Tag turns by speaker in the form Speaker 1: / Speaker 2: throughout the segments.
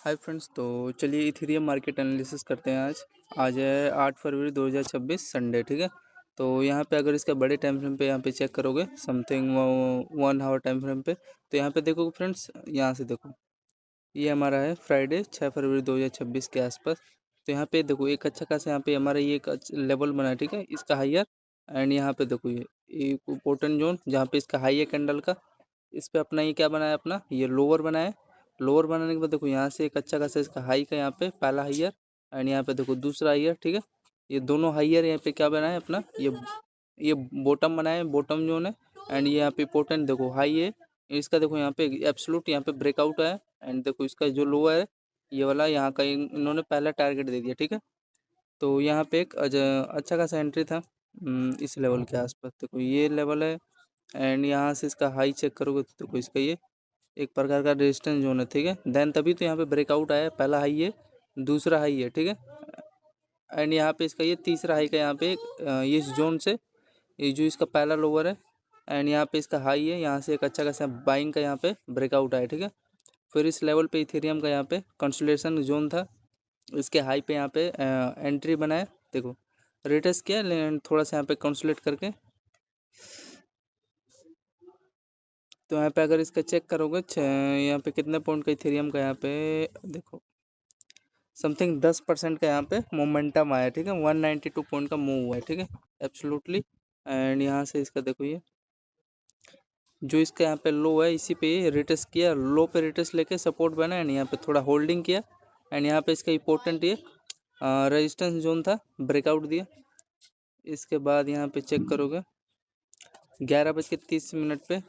Speaker 1: Hi friends, तो चलिए Ethereum market analysis करते हैं। आज है 8 फरवरी 2026 संडे। ठीक है, तो यहाँ पे अगर इसका बड़े टाइम फ्रेम पे यहाँ पे चेक करोगे समथिंग 1 आवर टाइम फ्रेम पे, तो यहाँ पे देखोगे फ्रेंड्स, यहाँ से देखो ये हमारा है फ्राइडे 6 फरवरी 2026 के आसपास। तो यहाँ पे देखो एक अच्छा खासा यहाँ पे हमारा ये एक लेवल बना है। ठीक है, इसका हायर एंड यहाँ पे देखो ये इम्पोर्टेंट जोन जहाँ पे इसका हाई है कैंडल का, इस पे अपना ये क्या बनाया, अपना ये लोअर बनाया। लोअर बनाने के बाद देखो यहाँ से एक अच्छा खासा इसका हाई का यहाँ पे पहला हाइयर एंड यहाँ पे देखो दूसरा हाइयर। ठीक है, ये दोनों हाइयर यहाँ पे क्या बनाया अपना, ये बॉटम बनाया है, बॉटम जोन है। एंड ये यहाँ पे इंपॉर्टेंट देखो हाई है इसका, देखो यहाँ पे एब्सोल्यूट यहाँ पे ब्रेकआउट है। एंड देखो इसका जो लोअर है ये वाला, यहाँ का इन्होंने पहला टारगेट दे दिया। ठीक है, तो यहाँ पे एक अच्छा खासा एंट्री था इस लेवल के आसपास। देखो ये लेवल है एंड यहाँ से इसका हाई चेक करोगे तो देखो इसका ये एक प्रकार का रेजिस्टेंस जोन है। ठीक है, देन तभी तो यहाँ पे ब्रेकआउट आया, पहला हाई है दूसरा हाई है। ठीक है, एंड यहाँ पे इसका ये तीसरा हाई का यहाँ पे ये इस जोन से ये जो इसका पहला लोअर है एंड यहाँ पे इसका हाई है, यहाँ से एक अच्छा खासा बाइंग का यहाँ पे ब्रेकआउट आया। ठीक है, फिर इस लेवल पे इथेरियम का यहाँ पे कंसोलिडेशन जोन था, इसके हाई पे यहाँ पे एंट्री बनाया। देखो रिटेस्ट किया थोड़ा सा यहाँ पे कंसोलिडेट करके, तो यहाँ पे अगर इसका चेक करोगे यहाँ पे कितने पॉइंट का इथेरियम का यहाँ पे देखो समथिंग 10% का यहाँ पे मोमेंटम आया। ठीक है, 192 पॉइंट का मूव हुआ है। ठीक है, एब्सोल्युटली। एंड यहाँ से इसका देखो ये जो इसका यहाँ पे लो है इसी पे ये रिटेस्ट किया, लो पे रिटेस्ट लेके सपोर्ट बना एंड यहाँ पे थोड़ा होल्डिंग किया एंड यहाँ पे इसका इंपॉर्टेंट ये रेजिस्टेंस जोन था, ब्रेकआउट दिया। इसके बाद यहाँ पे चेक करोगे 11:30 पे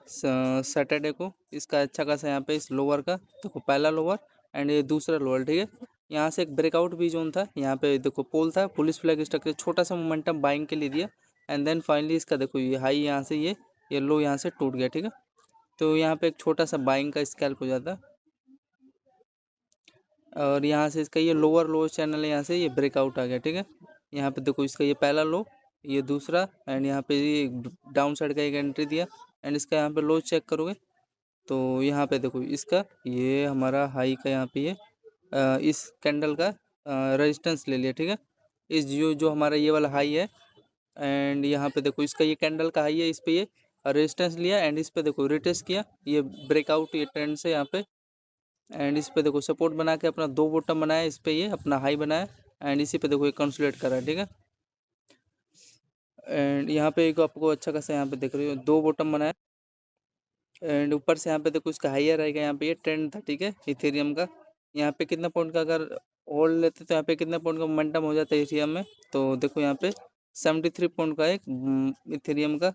Speaker 1: सैटरडे को इसका अच्छा खासा यहाँ पे इस लोअर का देखो पहला लोअर एंड ये दूसरा लोअर। ठीक है, यहाँ से एक ब्रेकआउट भी जोन था, यहाँ पे देखो पोल था, पुलिस फ्लैग स्ट्रक्चर, छोटा सा मोमेंटम बाइंग के लिए दिया एंड देन फाइनली इसका देखो ये हाई यहाँ से ये लो यहाँ से टूट गया। ठीक है, तो यहाँ पे एक छोटा सा बाइंग का स्कैल्प हो जाता और यहाँ से इसका ये लोअर चैनल है, यहाँ से ये ब्रेकआउट आ गया। ठीक है, यहाँ पे देखो इसका ये पहला लो, ये दूसरा एंड यहाँ पे ये डाउन साइड का एक एंट्री दिया एंड इसका यहाँ पे लो चेक करोगे तो यहाँ पे देखो इसका ये हमारा हाई का यहाँ पे ये इस कैंडल का रेजिस्टेंस ले लिया। ठीक है, इस जो हमारा ये वाला हाई है एंड यहाँ पे देखो इसका ये कैंडल का हाई है, इस पे ये रेजिस्टेंस लिया एंड इस पे देखो रिटेस्ट किया, ये ब्रेकआउट ये ट्रेंड से यहाँ पे एंड इस पे देखो सपोर्ट बना के अपना दो बॉटम बनाया, इस पे ये अपना हाई बनाया एंड इसी पे देखो ये कंसोलिडेट कर रहा है। ठीक है, एंड यहाँ पे एक आपको अच्छा खासा यहाँ पे देख रहे हो दो बॉटम बनाया एंड ऊपर से यहाँ पे देखो इसका हाइयर रहेगा, यहाँ पे ये ट्रेंड था। ठीक है, इथेरियम का यहाँ पे कितना पॉइंट का अगर होल्ड लेते तो यहाँ पे कितना पॉइंट का मोमेंटम हो जाता है इथेरियम में, तो देखो यहाँ पे 73 पॉइंट का एक इथेरियम का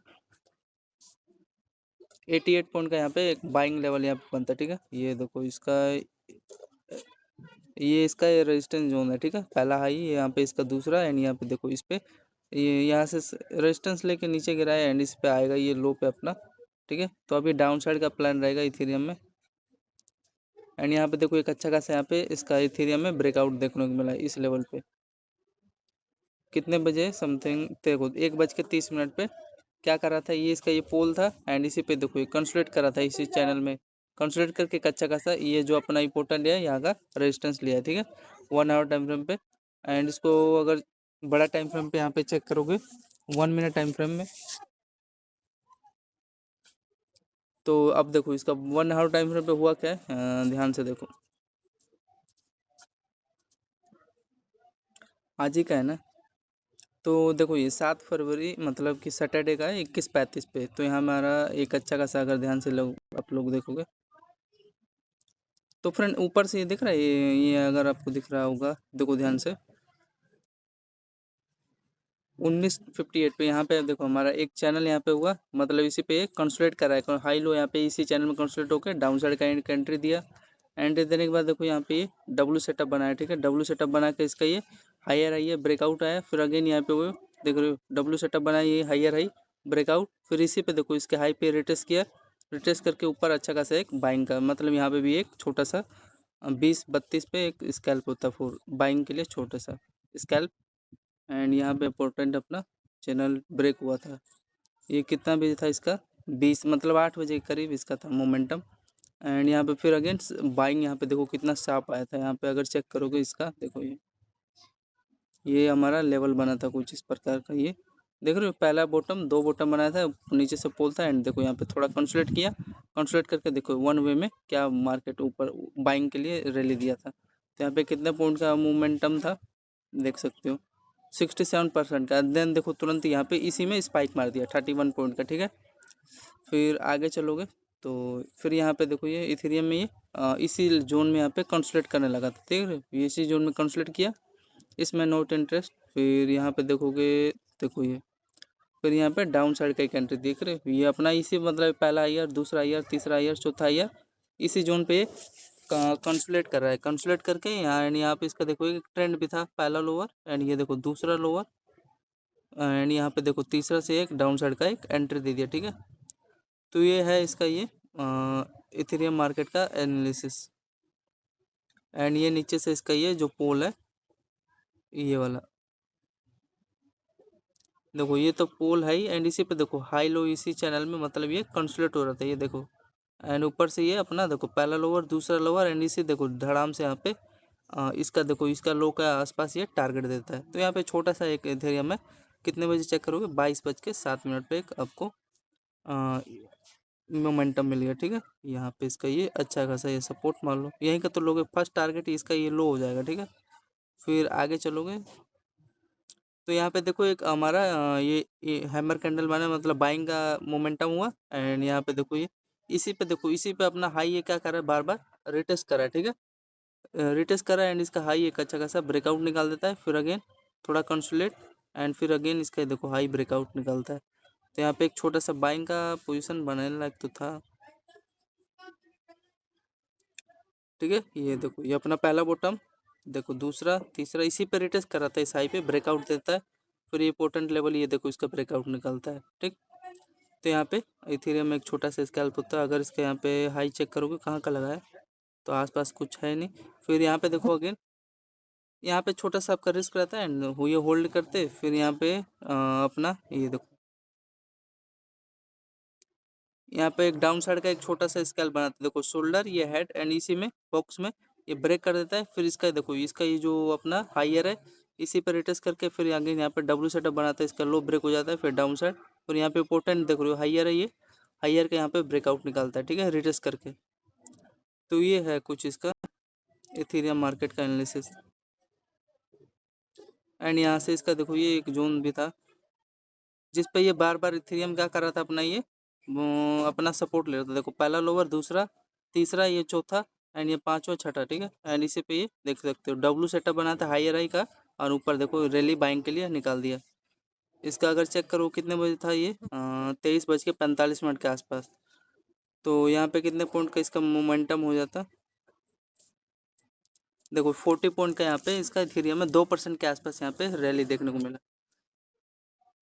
Speaker 1: 88 पॉइंट का यहाँ पे एक बाइंग लेवल यहाँ पे बनता है। ठीक है, ये देखो ये इसका ये रेजिस्टेंस जोन है। ठीक है, पहला हाई यहाँ पे इसका दूसरा एंड यहाँ पे देखो इस पे ये यहाँ से रेजिस्टेंस लेके नीचे गिरा है एंड इस पे आएगा ये लो पे अपना। ठीक है, तो अभी डाउन साइड का प्लान रहेगा इथेरियम में एंड यहाँ पे देखो एक अच्छा खासा यहाँ पे इसका इथेरियम में ब्रेकआउट देखने को मिला है इस लेवल पे। कितने बजे समथिंग देखो 1:30 पे क्या कर रहा था, ये इसका ये पोल था एंड इसी पे देखो ये कंसोलिडेट कर रहा था, इसी चैनल में कंसोलिडेट करके एक अच्छा खासा ये जो अपना इंपॉर्टेंट है यहाँ का रेजिस्टेंस लिया है। ठीक है, 1 आवर टाइम फ्रेम पे एंड इसको अगर बड़ा टाइम फ्रेम पे यहाँ पे चेक करोगे 1 मिनट टाइम फ्रेम में, तो अब देखो इसका 1 आवर टाइम फ्रेम पे हुआ क्या है, ध्यान से देखो आज ही का है ना, तो देखो ये 7 फरवरी मतलब कि सैटरडे का है 21:35 पे, तो यहाँ हमारा एक अच्छा खासा अगर ध्यान से लोग आप लोग देखोगे तो फ्रेंड ऊपर से ये दिख रहा है, ये अगर आपको दिख रहा होगा देखो ध्यान से 19:58 पे यहाँ पे देखो हमारा एक चैनल यहाँ पे हुआ, मतलब इसी पे कंसोलिडेट कर रहा है, हाई लो यहाँ पे इसी चैनल में कंसोलिडेट होकर डाउन साइड का एंट्री दिया। एंट्री देने के बाद देखो यहाँ पे ये डब्ल्यू सेटअप बनाया। ठीक है, डब्ल्यू सेटअप बना के इसका ये हायर आई है, ब्रेकआउट आया, फिर अगेन यहाँ पे वो देख रहे हो डब्ल्यू सेटअप बनाया, ये हायर हाई ब्रेकआउट, फिर इसी पे देखो इसके हाई पे रिटेस्ट किया, रिटेस्ट करके ऊपर अच्छा खासा एक बाइंग का, मतलब यहाँ पे भी एक छोटा सा 20-32 पे एक स्कैल्प होता है फोर बाइंग के लिए, छोटा सा स्कैल्प एंड यहाँ पे इम्पोर्टेंट अपना चैनल ब्रेक हुआ था। ये कितना बजे था इसका 20 मतलब 8 बजे के करीब इसका था मोमेंटम एंड यहाँ पे फिर अगेन बाइंग, यहाँ पे देखो कितना शार्प आया था। यहाँ पे अगर चेक करोगे इसका, देखो ये हमारा लेवल बना था कुछ इस प्रकार का। ये देख रहे हो, पहला बॉटम, दो बॉटम बनाया था, नीचे से पोल था, एंड देखो यहाँ पे थोड़ा कंसोलिडेट किया, कंसोलिडेट करके देखो वन वे में क्या मार्केट ऊपर बाइंग के लिए रैली दिया था। तो यहाँ पे कितने पॉइंट का मोमेंटम था देख सकते हो, 67% का। देन देखो तुरंत यहाँ पे इसी में स्पाइक मार दिया 31 पॉइंट का, ठीक है। फिर आगे चलोगे तो फिर यहाँ पे देखो ये इथेरियम में ये इसी जोन में यहाँ पे कंसोलिडेट करने लगा था, देख रहे हो, ये इसी जोन में कंसोलिडेट किया, इसमें नोट इंटरेस्ट। फिर यहाँ पे देखोगे, देखो ये फिर यहाँ पे डाउन साइड का एक एंट्री देख रहे हो, ये अपना इसी मतलब पहला ईयर, दूसरा ईयर, तीसरा ईयर, चौथा ईयर, इसी जोन पे कंसोलिडेट कर रहा है। कंसोलिडेट करके यहाँ एंड यहाँ पे इसका देखो एक ट्रेंड भी था, पहला लोअर एंड ये देखो दूसरा लोअर, एंड यहाँ पे देखो तीसरा से एक डाउन साइड का एक एंट्री दे दिया, ठीक है। तो ये है इसका ये इथेरियम मार्केट का एनालिसिस। एंड ये नीचे से इसका ये जो पोल है ये वाला, देखो ये तो पोल है ही, एंड इसी पे देखो हाई लो इसी चैनल में, मतलब ये कंसोलिडेट हो रहा था, ये देखो। एंड ऊपर से ये अपना देखो पहला लोअर, दूसरा लोअर, एंड इसी देखो धड़ाम से यहाँ पे इसका देखो, इसका लो का आसपास ये टारगेट देता है। तो यहाँ पे छोटा सा एक इथेरियम है, कितने बजे चेक करोगे, 22:07 पे एक आपको मोमेंटम मिल गया, ठीक है। यहाँ पे इसका ये अच्छा खासा ये सपोर्ट मान लो, यहीं का तो लोगे फर्स्ट टारगेट इसका ये लो हो जाएगा, ठीक है। फिर आगे चलोगे तो यहाँ पे देखो एक हमारा ये हैमर कैंडल माने मतलब बाइंग का मोमेंटम हुआ, एंड यहाँ पे देखो ये इसी पे देखो, इसी पे अपना हाई ये क्या कर रहा है, बार बार रिटेस्ट कर रहा है, ठीक है। रिटेस्ट कर रहा है एंड इसका हाई एक अच्छा खासा ब्रेकआउट निकाल देता है, फिर अगेन थोड़ा कंसोलिडेट, एंड फिर अगेन इसका देखो हाई ब्रेकआउट निकालता है। तो यहाँ पे एक छोटा सा बाइंग का पोजिशन बनाने लायक तो था, ठीक है। ये देखो ये अपना पहला बॉटम, देखो दूसरा, तीसरा, इसी पे रिटेस्ट कर रहा था, इस हाई पे ब्रेकआउट देता है, फिर ये इंपॉर्टेंट लेवल ये देखो इसका ब्रेकआउट निकलता है, ठीक। तो यहाँ पे इथेरियम में एक छोटा सा स्कैल्प होता है, अगर इसका यहाँ पे हाई चेक करोगे कहाँ का लगा है, तो आसपास कुछ है नहीं। फिर यहाँ पे देखो अगेन यहाँ पे छोटा सा आपका रिस्क रहता है, एंड ये होल्ड करते, फिर यहाँ पे अपना ये देखो यहाँ पे एक डाउन साइड का एक छोटा सा स्केल बनाते हैं, देखो शोल्डर, ये हेड, एंड इसी में बॉक्स में ये ब्रेक कर देता है। फिर इसका देखो इसका ये जो अपना हाइयर है, इसी पर रिटेस्ट करके फिर आगे यहाँ पे डब्ल्यू सेटअप बनाता है, इसका लो ब्रेक हो जाता है, फिर डाउन साइड, फिर यहाँ पे इंपॉर्टेंट देख रहे हो हाइयर है, ये हाइयर का यहाँ पे ब्रेकआउट निकालता है, ठीक है, रिटेस्ट करके। तो ये है कुछ इसका इथेरियम मार्केट का एनालिसिस। एंड यहाँ से इसका देखो ये एक जोन भी था, जिस पे ये बार बार इथेरियम क्या कर रहा था, अपना ये अपना सपोर्ट ले रहा था, देखो पहला लोअर, दूसरा, तीसरा, ये चौथा, एंड ये पांचवा, छठा, ठीक है। एंड इसी पे ये देख सकते हो डब्लू सेटअप बना था हाई आई का, और ऊपर देखो रैली बाइंग के लिए निकाल दिया। इसका अगर चेक करो कितने बजे था ये 23:45 के आसपास, तो यहाँ पे कितने पॉइंट का इसका मोमेंटम हो जाता, देखो 40 पॉइंट का यहाँ पे इसका इथेरियम में 2% के आसपास यहाँ पे रैली देखने को मिला।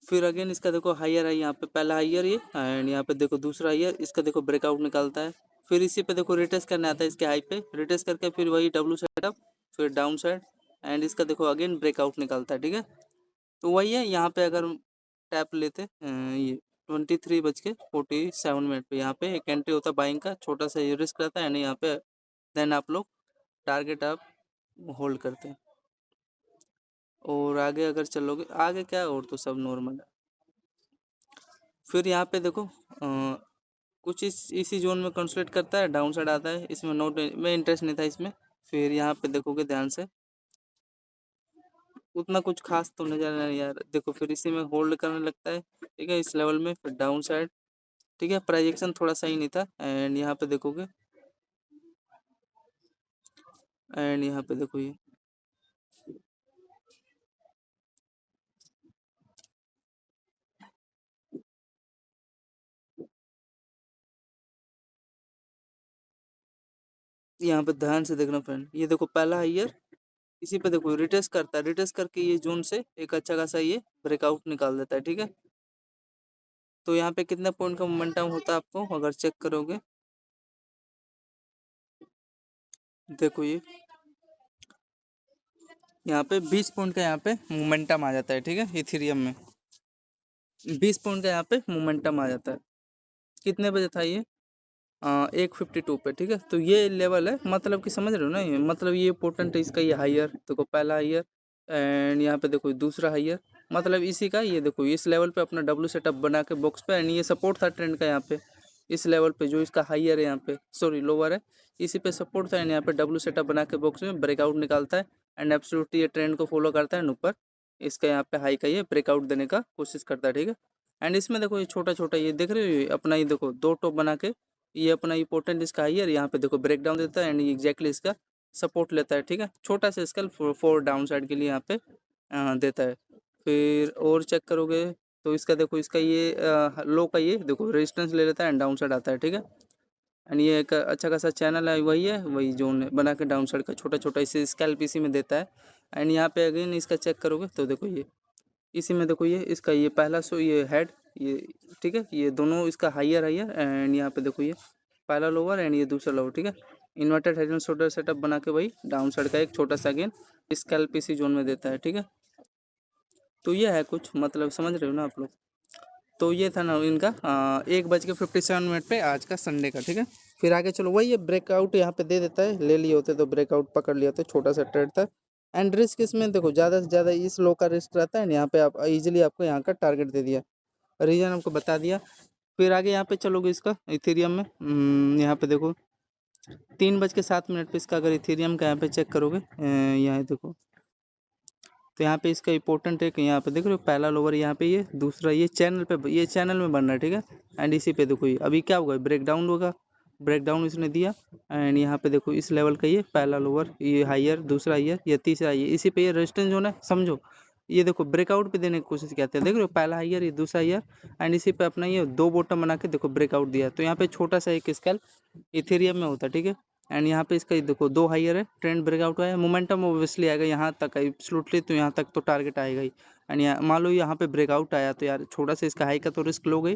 Speaker 1: फिर अगेन इसका देखो हाइयर है, यहाँ पे पहला हाइयर ये, एंड यहाँ पे देखो दूसरा हाइयर, इसका देखो ब्रेकआउट निकालता है। फिर इसी पे देखो रिटेस्ट करने आता है इसके हाई पे, रिटेस्ट करके फिर वही डब्लू सेटअप, फिर डाउन साइड, एंड इसका देखो अगेन ब्रेकआउट निकालता है, ठीक है। तो वही है यहाँ पे अगर टैप लेते ये 23:47 पे यहाँ पे एक एंट्री होता है बाइंग का, छोटा सा ये रिस्क रहता है, एंड यहाँ पे देन आप लोग टारगेट आप होल्ड करते हैं। और आगे अगर चलोगे, आगे क्या और तो सब नॉर्मल है। फिर यहाँ पे देखो कुछ इसी जोन में कंसोलिडेट करता है, डाउन साइड आता है, इसमें नोट में इंटरेस्ट नहीं था इसमें। फिर यहाँ पे देखोगे ध्यान से, उतना कुछ खास तो नजर नहीं यार, देखो फिर इसी में होल्ड करने लगता है, ठीक है, इस लेवल में, फिर डाउन साइड, ठीक है। प्राइजेक्शन थोड़ा सही नहीं था, एंड यहाँ पे देखोगे, एंड यहाँ पे देखो ये यहाँ पे ध्यान से देखना फ्रेंड, ये देखो पहला हाइयर, इसी पे देखो रिटेस्ट करता है, रिटेस्ट करके ये जोन से एक अच्छा खासा ये ब्रेकआउट निकाल देता है, ठीक है। तो यहाँ पे कितने पॉइंट का मोमेंटम होता है आपको अगर चेक करोगे, देखो ये यहाँ पे 20 पॉइंट का यहाँ पे मोमेंटम आ जाता है, ठीक है। इथेरियम में 20 पॉइंट का यहाँ पे मोमेंटम आ जाता है। कितने बजे था ये 152 पे, ठीक है। तो ये लेवल है, मतलब कि समझ रहे हो ना, ये मतलब ये पोर्टेंट है इसका, ये हाइयर देखो, पहला हाइयर एंड यहाँ पे देखो दूसरा हाइयर, मतलब इसी का ये देखो इस लेवल पे अपना डब्ल्यू सेटअप बना के बॉक्स पे, एंड ये सपोर्ट था ट्रेंड का यहाँ पे इस लेवल पे, जो इसका हाइयर है यहाँ पे, सॉरी लोअर है, इसी पे सपोर्ट था, एंड यहाँ पे डब्ल्यू सेटअप बना के बॉक्स में ब्रेकआउट निकालता है, एंड एब्सोल्युटली ये ट्रेंड को फॉलो करता है, ऊपर इसका यहाँ पे हाई का ये ब्रेकआउट देने का कोशिश करता है, ठीक है। एंड इसमें देखो ये छोटा छोटा ये देख रहे हो, ये अपना ये देखो दो टॉप बना के, ये अपना इंपॉर्टेंट इसका हाइयर, यहाँ पे देखो ब्रेक डाउन देता है, एंड एग्जैक्टली इसका सपोर्ट लेता है, ठीक है। छोटा सा स्केल फोर डाउन साइड के लिए यहाँ पे देता है। फिर और चेक करोगे तो इसका देखो, इसका ये लो का ये देखो रेजिस्टेंस ले लेता है, एंड डाउन साइड आता है, ठीक है। एंड ये एक अच्छा खासा चैनल है, वही जोन बना के डाउन साइड का छोटा छोटा इसे स्कैल्प इसी में देता है। एंड यहाँ पे अगेन इसका चेक करोगे तो देखो ये इसी में देखो ये इसका ये पहला सो ये हेड, ये ठीक है, ये दोनों इसका हाइयर हाइयर, एंड यहाँ पे देखो ये पहला लोअर एंड ये दूसरा लोअर, ठीक है। Inverted head and shoulder setup बना के वही डाउन साइड का एक छोटा सा अगेन स्कैल्प इसी जोन में देता है, ठीक है। तो ये है कुछ, मतलब समझ रहे हो ना आप लोग। तो ये था ना इनका 1:57 पे आज का संडे का, ठीक है। फिर आगे चलो, वही ये ब्रेकआउट यहाँ पे दे देता है, ले लिए होते तो ब्रेकआउट पकड़ लिया, तो छोटा सा ट्रेड था। एंड रिस्क इसमें देखो ज़्यादा से ज़्यादा इस लो का रिस्क रहता है, यहाँ पे आप इजीली आपको यहाँ का टारगेट दे दिया, रीजन हमको बता दिया। फिर आगे यहाँ पे चलोगे इसका इथेरियम में, यहाँ पे देखो 3:07 पे इसका अगर इथेरियम का यहाँ पे चेक करोगे, यहाँ देखो तो यहाँ पे इसका इंपॉर्टेंट है कि यहाँ पे देख रहे हो पहला लोअर यहाँ पे, ये दूसरा ये चैनल पे, ये चैनल में बन रहा है, ठीक है। एंड इसी पे देखो ये अभी क्या होगा, ब्रेक डाउन होगा, ब्रेक डाउन इसने दिया, एंड यहाँ पे देखो इस लेवल का ये पहला लोअर, ये हाइयर, दूसरा हाइयर, ये तीसरा हाइयर, इसी पे ये रेजिस्टेंस जोन है, समझो। ये देखो ब्रेकआउट पे देने की कोशिश करते हैं, देख रहे हो पहला हाइयर, ये दूसरा हाइयर, एंड इसी पे अपना ये दो बॉटम बना के देखो ब्रेकआउट दिया। तो यहाँ पे छोटा सा एक स्केल इथेरियम में होता है, ठीक है। एंड यहाँ पे इसका देखो दो हाइयर है, ट्रेंड ब्रेकआउट हुआ है, मोमेंटम ओब्वियसली आएगा यहाँ तक एब्सोल्युटली, तो यहाँ तक तो टारगेट आएगा ही। एंड यहाँ मान लो यहाँ पे ब्रेकआउट आया तो यार छोटा सा इसका हाई का तो रिस्क लो गई,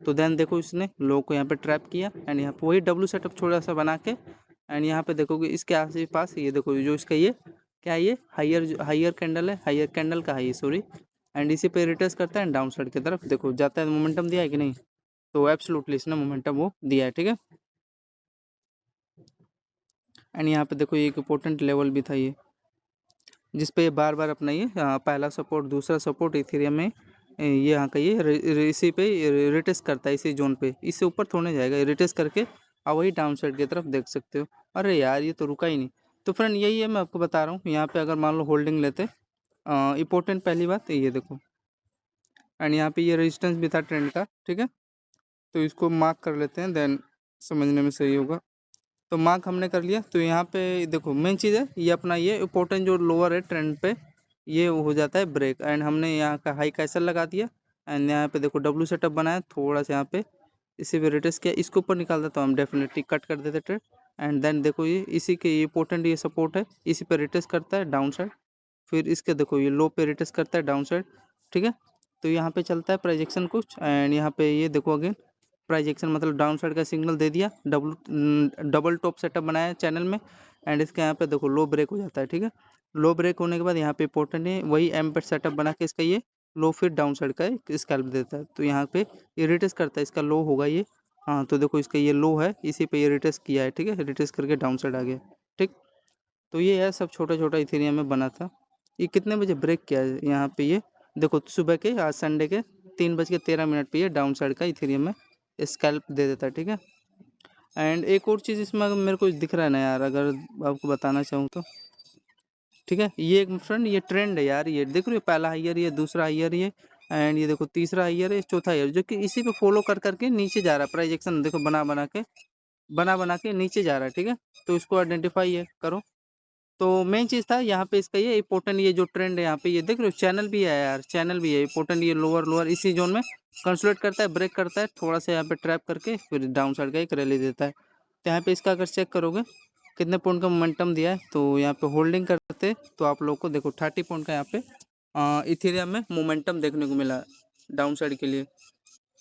Speaker 1: तो देन देखो इसने लो को यहाँ पे ट्रैप किया, एंड यहाँ पे वही डब्ल्यू सेटअप छोटा सा बना के, एंड यहाँ पे देखोगे इसके आस पास ये देखो जो इसका ये क्या है, ये हाइयर हाइयर कैंडल है, हाइयर कैंडल का हाई सॉरी, एंड इसी पे रिटेस्ट करता है डाउन साइड की तरफ, देखो जाता है, मोमेंटम दिया है कि नहीं, तो एब्सोल्युटली इसने मोमेंटम वो दिया है, ठीक है। एंड यहाँ पे देखो ये एक इंपॉर्टेंट लेवल भी था ये, जिसपे बार बार अपना ये पहला सपोर्ट दूसरा सपोर्ट इथेरियम में ये यहाँ का ये इसी पे रिटेस्ट करता है, इसी जोन पे, इससे ऊपर थोड़े जाएगा, रिटेस्ट करके और वही डाउन साइड की तरफ देख सकते हो। अरे यार ये तो रुका ही नहीं। तो फ्रेंड यही है, मैं आपको बता रहा हूँ, यहाँ पे अगर मान लो होल्डिंग लेते, इंपॉर्टेंट पहली बात ये देखो, एंड यहाँ पे ये रेजिस्टेंस भी था ट्रेंड का, ठीक है। तो इसको मार्क कर लेते हैं, देन समझने में सही होगा। तो मार्क हमने कर लिया, तो यहाँ पे देखो मेन चीज़ है ये अपना ये इंपॉर्टेंट जो लोअर है ट्रेंड पे, ये हो जाता है ब्रेक, एंड हमने यहाँ का हाई कैसल लगा दिया, एंड यहाँ पे देखो डब्ल्यू सेटअप बनाया थोड़ा सा यहाँ पे, इसी पे रिटेस्ट किया, इसके ऊपर निकालता तो हम डेफिनेटली कट कर देते ट्रेड। एंड देन देखो ये इसी के ये इंपॉर्टेंट ये सपोर्ट है, इसी पे रिटेस्ट करता है डाउन साइड, फिर इसके देखो ये लो पे रिटेस्ट करता है डाउन साइड, ठीक है। तो यहाँ पे चलता है प्रोजेक्शन कुछ, एंड यहाँ पे ये देखो अगेन प्रोजेक्शन, मतलब डाउन साइड का सिग्नल दे दिया, डबल टॉप सेटअप बनाया चैनल में, एंड इसके यहाँ पे देखो लो ब्रेक हो जाता है, ठीक है। लो ब्रेक होने के बाद यहाँ पे इंपॉर्टेंट है वही एम पे सेटअप बना के इसका ये लो फिर डाउन साइड का एक स्कैल्प देता है, तो यहाँ पे ये रिटेस्ट करता है, इसका लो होगा ये, हाँ तो देखो इसका ये लो है, इसी पे ये रिटेस्ट किया है, ठीक है, रिटेस्ट करके डाउन साइड आ गया, ठीक। तो ये है सब छोटा छोटा इथेरियम में बना था। ये कितने बजे ब्रेक किया है यहाँ पे, ये देखो सुबह के आज संडे के 3:13 पे ये डाउन साइड का इथेरियम में स्कैल्प दे देता है, ठीक है। एंड एक और चीज़ इसमें अगर मेरे को दिख रहा है ना यार, अगर आपको बताना चाहूँ तो, ठीक है, ये एक फ्रेंड ये ट्रेंड है यार, ये देख रहे हो पहला हाइयर ये दूसरा हाइयर ये, एंड ये देखो तीसरा हाइयर है चौथा हाइयर, जो कि इसी पे फॉलो कर करके नीचे जा रहा है, प्रोजेक्शन देखो बना बना के नीचे जा रहा है, ठीक है। तो इसको आइडेंटिफाई है करो। तो मेन चीज़ था यहाँ पे इसका ये इंपॉर्टेंट ये जो ट्रेंड है यहाँ पे, ये देख रहे हो चैनल भी है यार, चैनल भी है इंपॉर्टेंट, ये लोअर लोअर इसी जोन में कंसोलिडेट करता है, ब्रेक करता है थोड़ा सा यहाँ पे ट्रैप करके, फिर डाउन साइड का एक रैली देता है। तो यहाँ पे इसका अगर चेक करोगे कितने पॉइंट का मोमेंटम दिया है, तो यहाँ पे होल्डिंग करते तो आप लोग को देखो 30 पॉइंट का यहाँ पे इथेरियम में मोमेंटम देखने को मिला डाउन साइड के लिए।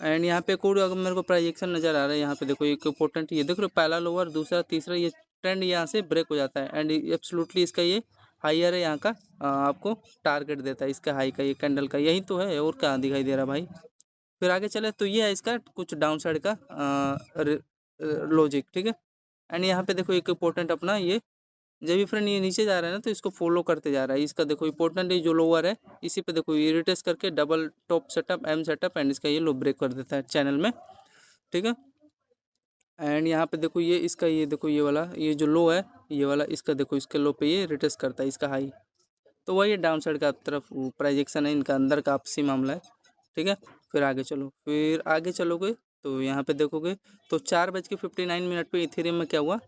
Speaker 1: एंड यहाँ पे कोड अगर मेरे को प्राइजेक्शन नज़र आ रहा है, यहाँ पे देखो एक इंपॉर्टेंट ये देख रहे हो पहला लोअर दूसरा तीसरा, ये ट्रेंड यहाँ से ब्रेक हो जाता है, एंड एब्सोल्युटली इसका ये हाइयर है यहाँ का, आपको टारगेट देता है इसका हाई का, ये कैंडल का यही तो है, और क्या दिखाई दे रहा भाई। फिर आगे चले तो ये है इसका कुछ डाउन साइड का लॉजिक, ठीक है। एंड यहाँ पे देखो एक इंपॉर्टेंट अपना ये, जब भी फ्रेंड ये नीचे जा रहा है ना तो इसको फॉलो करते जा रहा है। इसका देखो इंपॉर्टेंट ये जो लोअर है इसी पे देखो ये रिटेस्ट करके double top setup M setup and इसका ये लो ब्रेक कर देता है चैनल में, ठीक है। एंड यहाँ पे देखो ये इसका ये देखो ये वाला ये जो लो है ये वाला इसका देखो इसके लो पे ये रिटेस्ट करता है इसका हाई, तो वही डाउन साइड का तरफ प्राइजेक्शन है इनका, अंदर का आपसी मामला है, ठीक है। फिर आगे चलो, फिर आगे चलोगे तो यहाँ पे देखोगे तो 4:59 पे इथेरियम में क्या हुआ।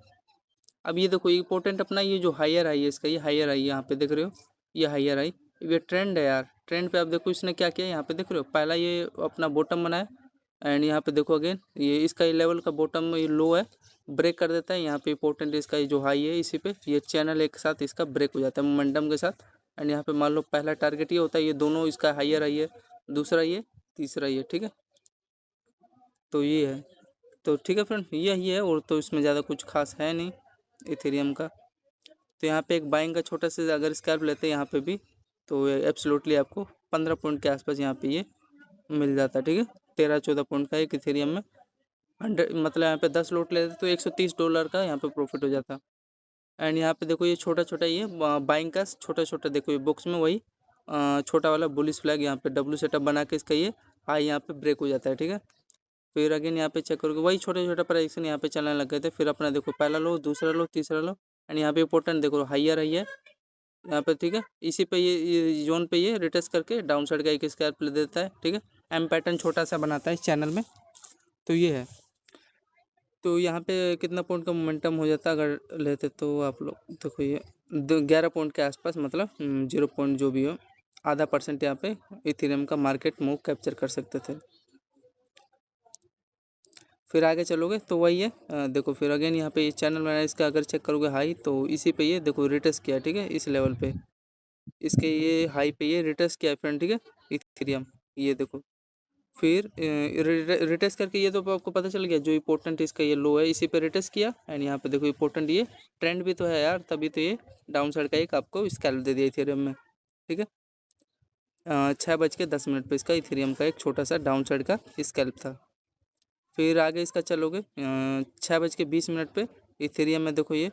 Speaker 1: अब ये देखो इंपॉर्टेंट अपना ये जो हायर आई है इसका, ये हायर आई यहाँ पे देख रहे हो, ये हायर आई, ये ट्रेंड है यार। ट्रेंड पे आप देखो इसने क्या किया, यहाँ पे देख रहे हो पहला ये अपना बॉटम बनाया एंड यहाँ पे देखो अगेन ये इसका ये लेवल का बॉटम ये लो है, ब्रेक कर देता है। यहाँ पे इंपॉर्टेंट इसका ये जो हाई है इसी पे ये चैनल एक साथ इसका ब्रेक हो जाता है मोमेंटम के साथ। एंड यहाँ पे मान लो पहला टारगेट ये होता है, ये दोनों इसका हायर आई है, दूसरा ये, तीसरा ये, ठीक है। तो ये है, तो ठीक है फ्रेंड, यही है और तो इसमें ज़्यादा कुछ खास है नहीं इथेरियम का। तो यहाँ पे एक बाइंग का छोटा सा अगर स्कैल्प लेते हैं यहाँ पे भी तो एब्सोल्युटली आपको 15 पॉइंट के आसपास यहाँ पे ये मिल जाता है, ठीक है। 13-14 पॉइंट का एक इथेरियम में 100 मतलब यहाँ पे 10 लॉट लेते तो $130 का यहाँ पे प्रॉफिट हो जाता। एंड यहाँ पे देखो ये छोटा छोटा ये बाइंग का छोटा छोटा देखो ये बॉक्स में वही छोटा वाला बुलिश फ्लैग यहाँ पे डब्ल्यू सेटअप बना के इसका ये हाई यहाँ पे ब्रेक हो जाता है, ठीक है। फिर अगेन यहाँ पे चेक करोगे वही छोटे छोटे प्राइजेक्शन यहाँ पे चलने लग गए थे। फिर अपना देखो पहला लो, दूसरा लो, तीसरा लो एंड यहाँ पे इंपॉर्टेंट देखो हाइयर है यहाँ पे, ठीक है। इसी पे ये जोन पे ये रिटेस्ट करके डाउन साइड का एक स्कैल्प ले देता है, ठीक है। एम पैटर्न छोटा सा बनाता है इस चैनल में, तो ये है। तो यहाँ पे कितना पॉइंट का मोमेंटम हो जाता अगर लेते तो आप लोग देखो ये 11 पॉइंट के आसपास, मतलब 0 पॉइंट जो भी हो, आधा % यहाँ पे इथेरियम का मार्केट मूव कैप्चर कर सकते थे। फिर आगे चलोगे तो वही है देखो फिर अगेन यहाँ पे ये चैनल बनाया इसका अगर चेक करोगे हाई तो इसी पे ये देखो रिटेस्ट किया, ठीक है। इस लेवल पे इसके ये हाई पे ये रिटेस्ट किया फ्रेंड, ठीक है, इथेरियम, ये देखो। फिर रिटेस्ट करके ये तो आपको पता चल गया जो इंपॉर्टेंट इसका ये लो है इसी पे रिटेस्ट किया एंड यहाँ पे देखो इंपॉर्टेंट ये ट्रेंड भी तो है यार, तभी तो ये डाउन साइड का एक आपको स्कैल्प दे दिया इथेरियम में, ठीक है। 6:10 पे इसका इथेरियम का एक छोटा सा डाउन साइड का स्कैल्प था। फिर आगे इसका चलोगे 6:20 पे इथेरियम में देखो ये,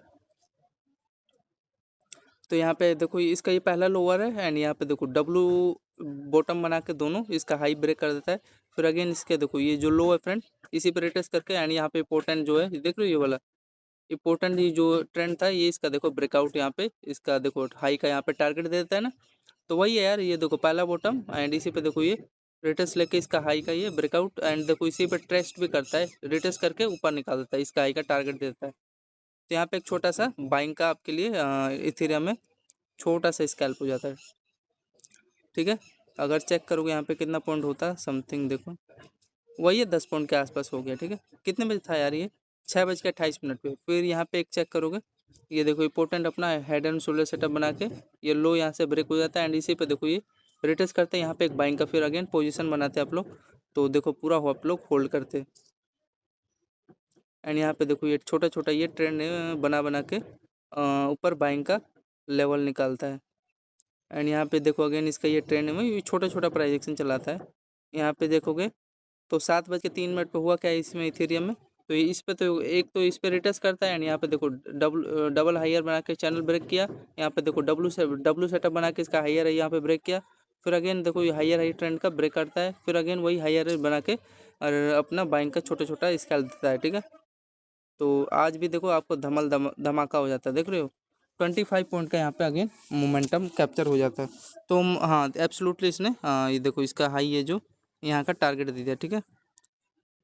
Speaker 1: तो यहाँ पे देखो इसका ये पहला लोअर है एंड यहाँ पे देखो डब्लू बॉटम बना के दोनों इसका हाई ब्रेक कर देता है। फिर अगेन इसके देखो ये जो लो है फ्रेंड इसी पे रिटेस्ट करके एंड यहाँ पे इंपॉर्टेंट जो है देख लो ये वाला इंपॉर्टेंट ये जो ट्रेंड था ये इसका देखो ब्रेकआउट यहाँ पे इसका देखो हाई का यहाँ पे टारगेट दे देता है ना, तो वही है यार। ये देखो पहला बॉटम एंड इसी पे देखो ये रिटेस्ट लेके इसका हाई का ये ब्रेकआउट एंड देखो इसी पे ट्रेस्ट भी करता है, रिटेस्ट करके ऊपर निकाल देता है, इसका हाई का टारगेट देता है। तो यहाँ पे एक छोटा सा बाइंग का आपके लिए इथेरियम में छोटा सा स्कैल्प हो जाता है, ठीक है। अगर चेक करोगे यहाँ पे कितना पॉइंट होता है समथिंग देखो वही है 10 पॉइंट के आसपास हो गया, ठीक है। कितने बजे था यार ये 6:28 पे। फिर यहाँ पे एक चेक करोगे ये देखो इंपॉर्टेंट अपना हेड एंड शोल्डर सेटअप बना के ये लो यहाँ से ब्रेक हो जाता है एंड इसी पे देखो ये रिटेस्ट करते हैं यहाँ पे एक बाइंग का, फिर अगेन पोजीशन बनाते हैं आप लोग, तो देखो पूरा आप लोग होल्ड करते एंड यहाँ पे देखो ये छोटा छोटा ये ट्रेंड बना बना के ऊपर बाइंग का लेवल निकालता है एंड यहाँ पे देखो अगेन इसका ये ट्रेंड में ये छोटा छोटा प्राइजेक्शन चलाता है। यहाँ पे देखोगे तो 7:03 पे हुआ क्या है इसमें इथेरियम में, तो ये इस पे तो एक तो इस पे रिटेस्ट करता है एंड यहाँ पे देखो डबल हायर बना के चैनल ब्रेक किया। यहाँ पे देखो डब्लू सेटअप बना के इसका हायर है यहाँ पे ब्रेक किया। फिर अगेन देखो ये हायर हाई ट्रेंड का ब्रेक करता है, फिर अगेन वही हायर बना के और अपना बाइंग का छोटा छोटा स्केल देता है, ठीक है। तो आज भी देखो आपको धमाका हो जाता है, देख रहे हो 25 पॉइंट का यहाँ पे अगेन मोमेंटम कैप्चर हो जाता है। तो हाँ एब्सोल्युटली इसने ये देखो इसका हाई है जो यहाँ का टारगेट दे दिया, ठीक है।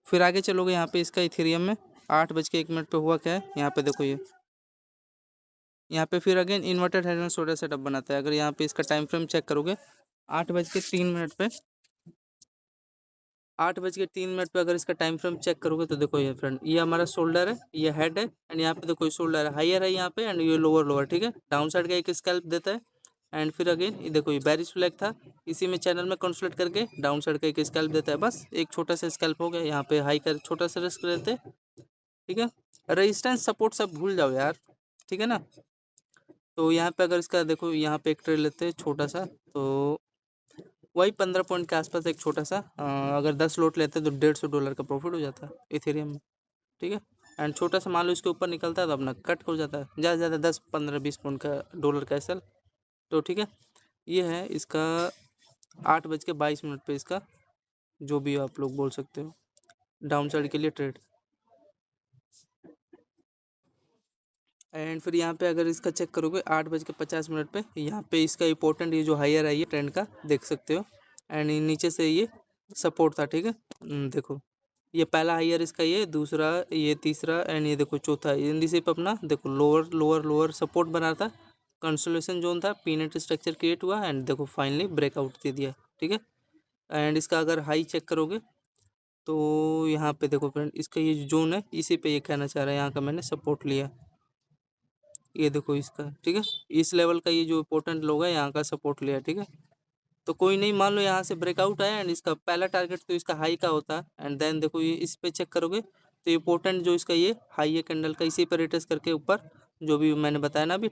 Speaker 1: फिर आगे चलोगे यहाँ पे इसका इथेरियम में 8:01 पे हुआ क्या है यहाँ पे देखो ये यहाँ पे फिर again inverted head and shoulder setup बनाता है। अगर यहाँ पे इसका टाइम फ्रेम चेक करोगे 8:03 पे 8:03 पे अगर इसका टाइम फ्रेम चेक करोगे तो देखो ये फ्रेंड ये हमारा शोल्डर है, ये हेड है एंड यहाँ पे देखो शोल्डर है, हायर है यहाँ पे एंड ये लोअर, ठीक है। डाउन साइड का एक स्कैल्प देता है एंड फिर अगेन ये देखो ये बेरिश फ्लैग था इसी में चैनल में कंसोलिडेट करके डाउन साइड का एक स्कैल्प देता है, बस एक छोटा सा स्कैल्प हो गया। यहाँ पे हाई का छोटा सा रिस्क रहते हैं, ठीक है। रेजिस्टेंस सपोर्ट सब भूल जाओ यार, ठीक है ना। तो यहाँ पे अगर इसका देखो यहाँ पे एक ट्रेड लेते हैं छोटा सा, तो वही 15 पॉइंट के आसपास एक छोटा सा अगर 10 लोट लेते तो $150 का प्रॉफिट हो जाता है इथेरियम में, ठीक है। एंड छोटा सा मान लो इसके ऊपर निकलता है तो अपना कट हो जाता है, ज़्यादा से ज़्यादा 10-15-20 पॉइंट का डॉलर का एसएल। तो ठीक है, ये है इसका 8:22 पे इसका जो भी आप लोग बोल सकते हो डाउन साइड के लिए ट्रेड। एंड फिर यहाँ पे अगर इसका चेक करोगे 8:50 पे, यहाँ पे इसका इंपॉर्टेंट ये जो हायर आई है ट्रेंड का देख सकते हो। एंड नीचे से ये सपोर्ट था, ठीक है। देखो ये पहला हायर इसका, ये दूसरा, ये तीसरा एंड ये देखो चौथा। इन शेप अपना देखो लोअर लोअर लोअर सपोर्ट बना था, कंसोलेशन जोन था, पीनट स्ट्रक्चर क्रिएट हुआ एंड देखो फाइनली ब्रेकआउट दे दिया, ठीक है। एंड इसका अगर हाई चेक करोगे तो यहाँ पे देखो फ्रेंड, इसका ये जोन है, इसी पे ये कहना चाह रहा है, यहाँ का मैंने सपोर्ट लिया, ये देखो इसका, ठीक है। इस लेवल का ये जो इंपॉर्टेंट लोग है यहाँ का सपोर्ट लिया, ठीक है। तो कोई नहीं, मान लो यहाँ से ब्रेकआउट आया एंड इसका पहला टारगेट तो इसका हाई का होता है। एंड देन देखो ये इस पे चेक करोगे तो इंपॉर्टेंट जो इसका ये हाई है कैंडल का, इसी पर रिट्रेस करके ऊपर जो भी मैंने बताया ना अभी